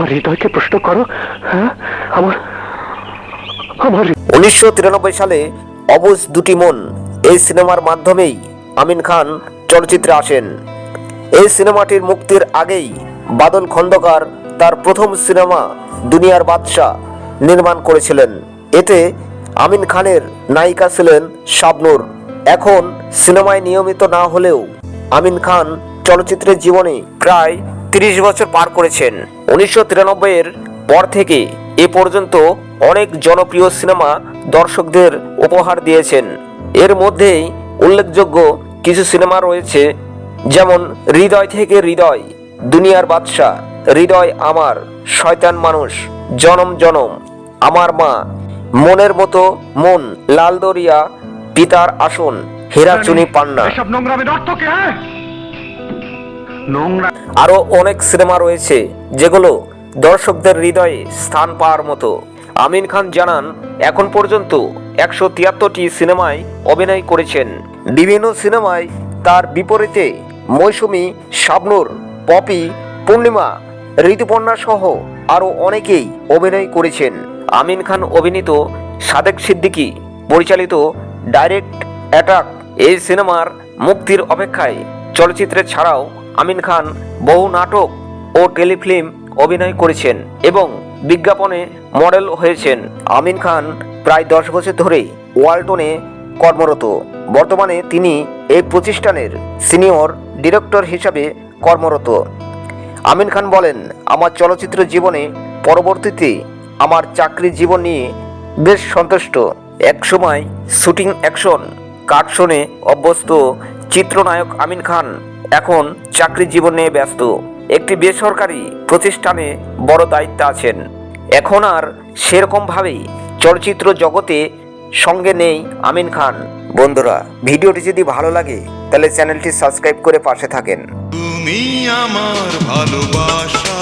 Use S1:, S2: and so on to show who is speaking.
S1: আমার হৃদয়কে প্রশ্ন করো। হ্যাঁ, আমার
S2: 1993 সালে অবুঝ দুটি মন এই সিনেমার মাধ্যমেই আমিন খান চলচ্চিত্রে আসেন। এই সিনেমাটির মুক্তির আগেই বাদল খন্দকার তার প্রথম সিনেমা দুনিয়ার বাদশা নির্মাণ করেছিলেন। এতে আমিন খানের নায়িকা ছিলেন শাবনূর। এখন সিনেমায় নিয়মিত না হলেও আমিন খান চলচ্চিত্রের জীবনে প্রায় 30 বছর পার করেছেন। 1993-এর পর থেকে এ পর্যন্ত অনেক জনপ্রিয় সিনেমা দর্শকদের উপহার দিয়েছেন। এর মধ্যেই উল্লেখযোগ্য কিছু সিনেমা রয়েছে, যেমন হৃদয় থেকে হৃদয়, দুনিয়ার বাদশা, হৃদয় আমার, শয়তান মানুষ, জনম জনম, আমার মা, মনের মতো মন, লাল দরিয়া, পিতার আসন, হীরাচুনি পান্না। আরো অনেক সিনেমা রয়েছে যেগুলো দর্শকদের হৃদয়ে স্থান পাওয়ার মতো। আমিন খান জানান, এখন পর্যন্ত 173টি সিনেমায় অভিনয় করেছেন। বিভিন্ন সিনেমায় তার বিপরীতে মৌসুমী, শাবনূর, পপি, পূর্ণিমা, ঋতুপর্ণা সহ আরও অনেকেই অভিনয় করেছেন। আমিন খান অভিনীত সাদেক সিদ্দিকী পরিচালিত ডাইরেক্ট অ্যাটাক এই সিনেমার মুক্তির অপেক্ষায়। চলচ্চিত্রে ছাড়াও আমিন খান বহু নাটক ও টেলিফিল্ম অভিনয় করেছেন এবং বিজ্ঞাপনে মডেল হয়েছেন। আমিন খান প্রায় 10 বছর ধরে ওয়ালটনে কর্মরত। বর্তমানে তিনি এই প্রতিষ্ঠানের সিনিয়র ডিরেক্টর হিসাবে কর্মরত। আমিন খান বলেন, আমার চলচ্চিত্র জীবনে পরবর্তীতে আমার চাকরি জীবন নিয়ে বেশ সন্তুষ্ট। একসময় শুটিং অ্যাকশন কাটশনে অভ্যস্ত চিত্রনায়ক আমিন খান এখন চাকরি জীবন নিয়ে ব্যস্ত। একটি বেসরকারি প্রতিষ্ঠানে বড় দায়িত্বে আছেন। এখন আর সেরকমভাবেই চলচ্চিত্র জগতে সঙ্গে নেই আমিন খান। বন্ধুরা, ভিডিওটি যদি ভালো লাগে তাহলে চ্যানেলটি সাবস্ক্রাইব করে পাশে থাকেন।
S3: তুমি আমার ভালোবাসা।